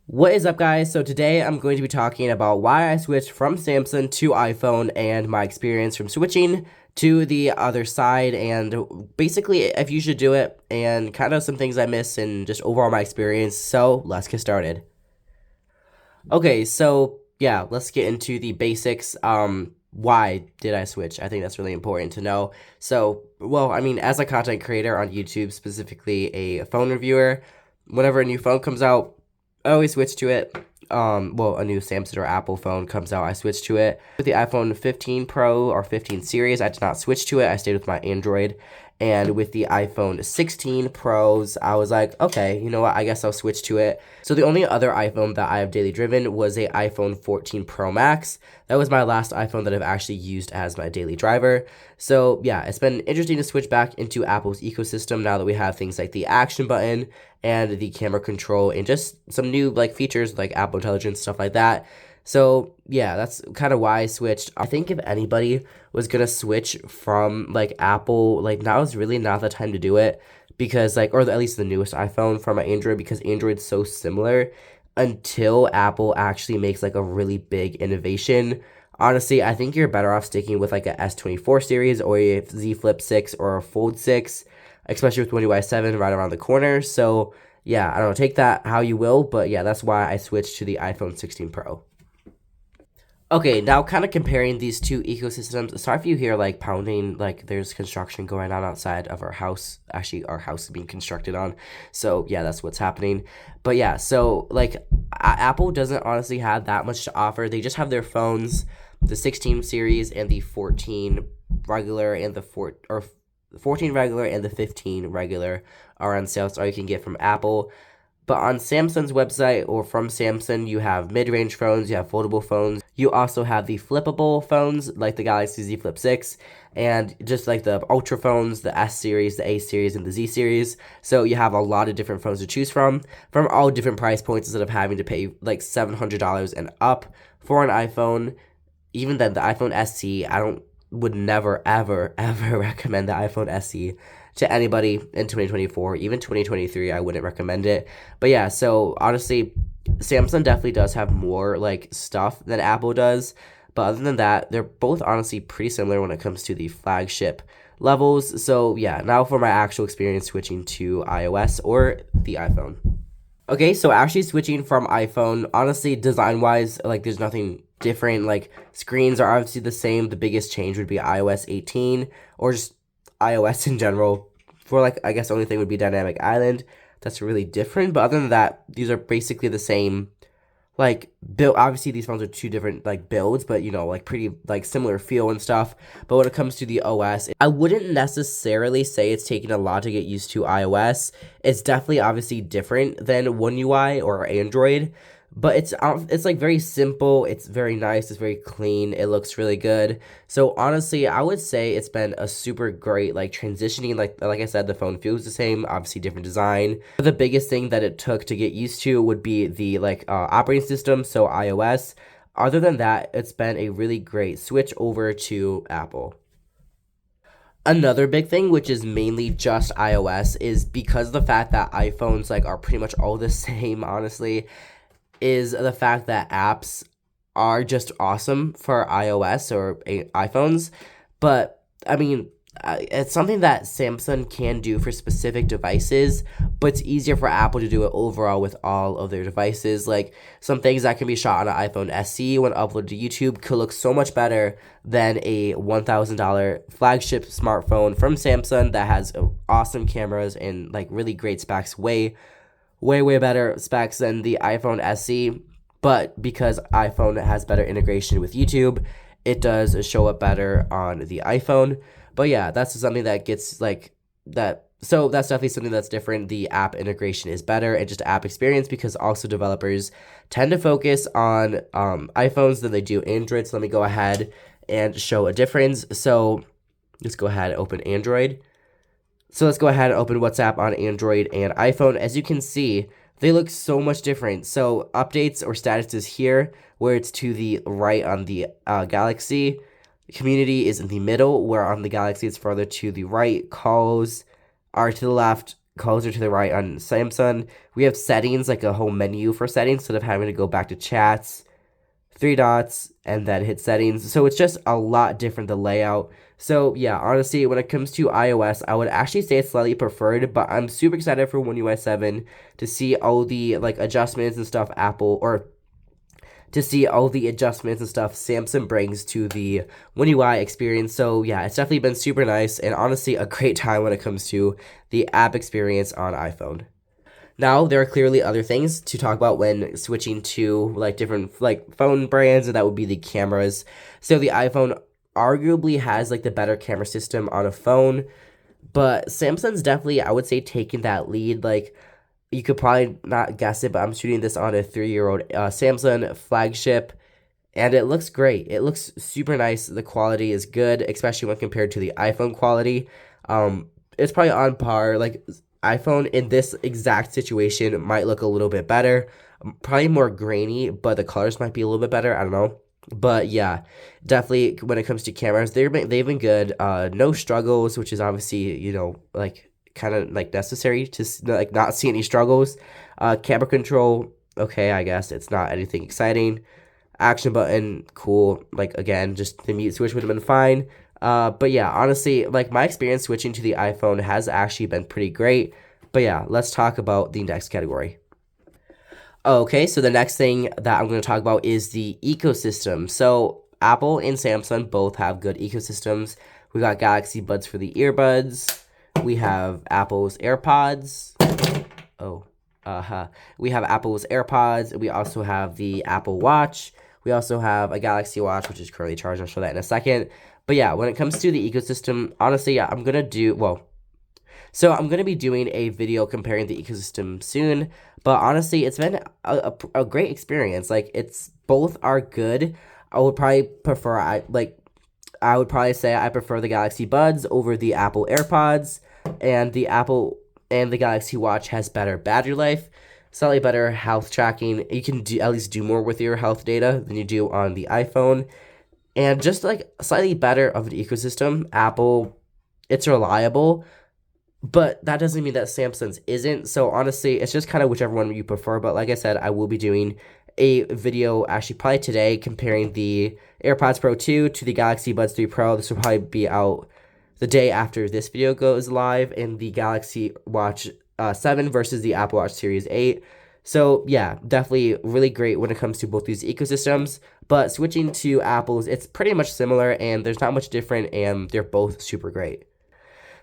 What is up, guys? So today I'm going to be talking about why I switched from Samsung to iPhone and my experience from switching to the other side, and basically if you should do it, and kind of some things I miss and just overall my experience. So let's get started. Okay, so yeah, let's get into the basics. Why did I switch? I think that's really important to know. So, well, I mean, as a content creator on YouTube, specifically a phone reviewer, whenever a new phone comes out, I always switch to it. Well, a new Samsung or Apple phone comes out, I switch to it. With the iPhone 15 Pro or 15 series, I did not switch to it. I stayed with my Android. And with the iPhone 16 Pros, I was like, okay, you know what? I guess I'll switch to it. So the only other iPhone that I have daily driven was a iPhone 14 Pro Max. That was my last iPhone that I've actually used as my daily driver. So yeah, it's been interesting to switch back into Apple's ecosystem now that we have things like the action button and the camera control and just some new like features like Apple Intelligence, stuff like that. So yeah, that's kind of why I switched. I think if anybody was gonna switch from like Apple, like now is really not the time to do it because like, or at least the newest iPhone from an Android, because Android's so similar until Apple actually makes like a really big innovation. Honestly, I think you're better off sticking with like a S24 series or a Z Flip 6 or a Fold 6, especially with One UI 7 right around the corner. So yeah, I don't know, take that how you will, but yeah, that's why I switched to the iPhone 16 Pro. Okay, now kind of comparing these two ecosystems. Sorry if you hear like pounding, like there's construction going on outside of our house. Actually, our house is being constructed on. So yeah, that's what's happening. But yeah, so like Apple doesn't honestly have that much to offer. They just have their phones, the 16 series and the 14 regular and the 14 regular and the 15 regular are on sale. That's all you can get from Apple. But on Samsung's website or from Samsung, you have mid-range phones, you have foldable phones. You also have the flippable phones like the Galaxy Z Flip 6 and just like the Ultra phones, the S series, the A series, and the Z series. So you have a lot of different phones to choose from all different price points instead of having to pay like $700 and up for an iPhone. Even then, the iPhone SE, would never, ever, ever recommend the iPhone SE to anybody in 2024. Even 2023, I wouldn't recommend it. But yeah, so honestly, Samsung definitely does have more like stuff than Apple does. But other than that, they're both honestly pretty similar when it comes to the flagship levels. So yeah, now for my actual experience switching to iOS or the iPhone. Okay, so actually switching from iPhone, honestly, design-wise, like there's nothing different. Like screens are obviously the same. The biggest change would be iOS 18 or just iOS in general. For like, I guess the only thing would be Dynamic Island. That's really different. But other than that, these are basically the same like build. Obviously these phones are two different like builds, but you know, like pretty like similar feel and stuff. But when it comes to the OS, I wouldn't necessarily say it's taking a lot to get used to iOS. It's definitely obviously different than One UI or Android, but it's like very simple, it's very nice, it's very clean, it looks really good. So honestly, I would say it's been a super great like transitioning. Like I said, the phone feels the same, obviously different design. But the biggest thing that it took to get used to would be the like operating system, so iOS. Other than that, it's been a really great switch over to Apple. Another big thing, which is mainly just iOS, is because of the fact that iPhones like are pretty much all the same, honestly, is the fact that apps are just awesome for iOS or iPhones. But I mean, it's something that Samsung can do for specific devices, but it's easier for Apple to do it overall with all of their devices. Like some things that can be shot on an iPhone SE when uploaded to YouTube could look so much better than a $1,000 flagship smartphone from Samsung that has awesome cameras and like really great specs, way better specs than the iPhone SE. But because iPhone has better integration with YouTube, it does show up better on the iPhone. But yeah, that's something that gets like that. So that's definitely something that's different. The app integration is better and just app experience, because also developers tend to focus on iPhones than they do Android. So let me go ahead and show a difference. So let's go ahead and open Android. So let's go ahead and open WhatsApp on Android and iPhone. As you can see, they look so much different. So updates or status is here, where it's to the right on the Galaxy. Community is in the middle, where on the Galaxy it's further to the right. Calls are to the left. closer to the right on Samsung. We have settings, like a whole menu for settings instead of having to go back to chats, three dots, and then hit settings. So it's just a lot different, the layout. So yeah, honestly, when it comes to iOS, I would actually say it's slightly preferred, but I'm super excited for One UI 7 to see all the like adjustments and stuff Apple, or to see all the adjustments and stuff Samsung brings to the One UI experience. So yeah, it's definitely been super nice and honestly a great time when it comes to the app experience on iPhone. Now, there are clearly other things to talk about when switching to like different like phone brands, and that would be the cameras. So the iPhone arguably has like the better camera system on a phone, but Samsung's definitely, I would say, taking that lead. Like you could probably not guess it, but I'm shooting this on a 3-year-old Samsung flagship, and it looks great. It looks super nice. The quality is good, especially when compared to the iPhone quality. It's probably on par. Like iPhone in this exact situation might look a little bit better, probably more grainy, but the colors might be a little bit better. I don't know. But yeah, definitely when it comes to cameras, they've been good. No struggles, which is obviously, like kind of like necessary to like not see any struggles. Camera control, okay, I guess it's not anything exciting. Action button, cool. Like again, just the mute switch would have been fine. But yeah, honestly, like my experience switching to the iPhone has actually been pretty great. But yeah, let's talk about the next category. Okay, so the next thing that I'm going to talk about is the ecosystem. So Apple and Samsung both have good ecosystems. We got Galaxy Buds for the earbuds. We have Apple's AirPods. Oh, we have Apple's AirPods. We also have the Apple Watch. We also have a Galaxy Watch, which is currently charged. I'll show that in a second. But yeah, when it comes to the ecosystem, honestly, yeah, I'm going to be doing a video comparing the ecosystem soon. But honestly, it's been a great experience. Like, it's both are good. I would probably prefer, I would probably say I prefer the Galaxy Buds over the Apple AirPods, and the Galaxy Watch has better battery life, slightly better health tracking. You can at least do more with your health data than you do on the iPhone, and just like slightly better of an ecosystem. Apple, it's reliable, but that doesn't mean that Samsung's isn't. So honestly, it's just kind of whichever one you prefer. But like I said, I will be doing a video actually probably today comparing the AirPods Pro 2 to the Galaxy Buds 3 Pro. This will probably be out the day after this video goes live, and the Galaxy Watch 7 versus the Apple Watch Series 8. So yeah, definitely really great when it comes to both these ecosystems. But switching to Apple's, it's pretty much similar, and there's not much different, and they're both super great.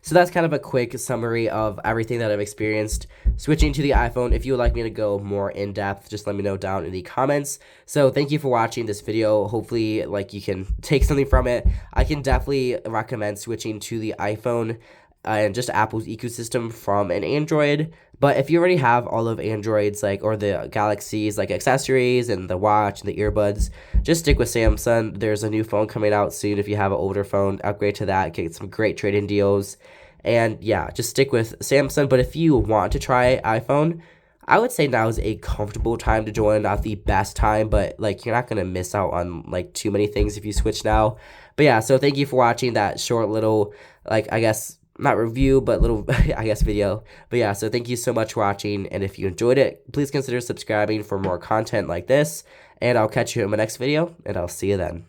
So that's kind of a quick summary of everything that I've experienced switching to the iPhone. If you would like me to go more in depth, just let me know down in the comments. So thank you for watching this video. Hopefully, like, you can take something from it. I can definitely recommend switching to the iPhone and just Apple's ecosystem from an Android. But if you already have all of Androids, like, or the Galaxies, like accessories and the watch and the earbuds, just stick with Samsung. There's a new phone coming out soon. If you have an older phone, upgrade to that, get some great trade-in deals. And yeah, just stick with Samsung. But if you want to try iPhone, I would say now is a comfortable time to join. Not the best time, but like you're not gonna miss out on like too many things if you switch now. But yeah, so thank you for watching that short little, like, I guess not review, but little I guess video. But yeah, so thank you so much for watching, and if you enjoyed it, please consider subscribing for more content like this, and I'll catch you in my next video, and I'll see you then.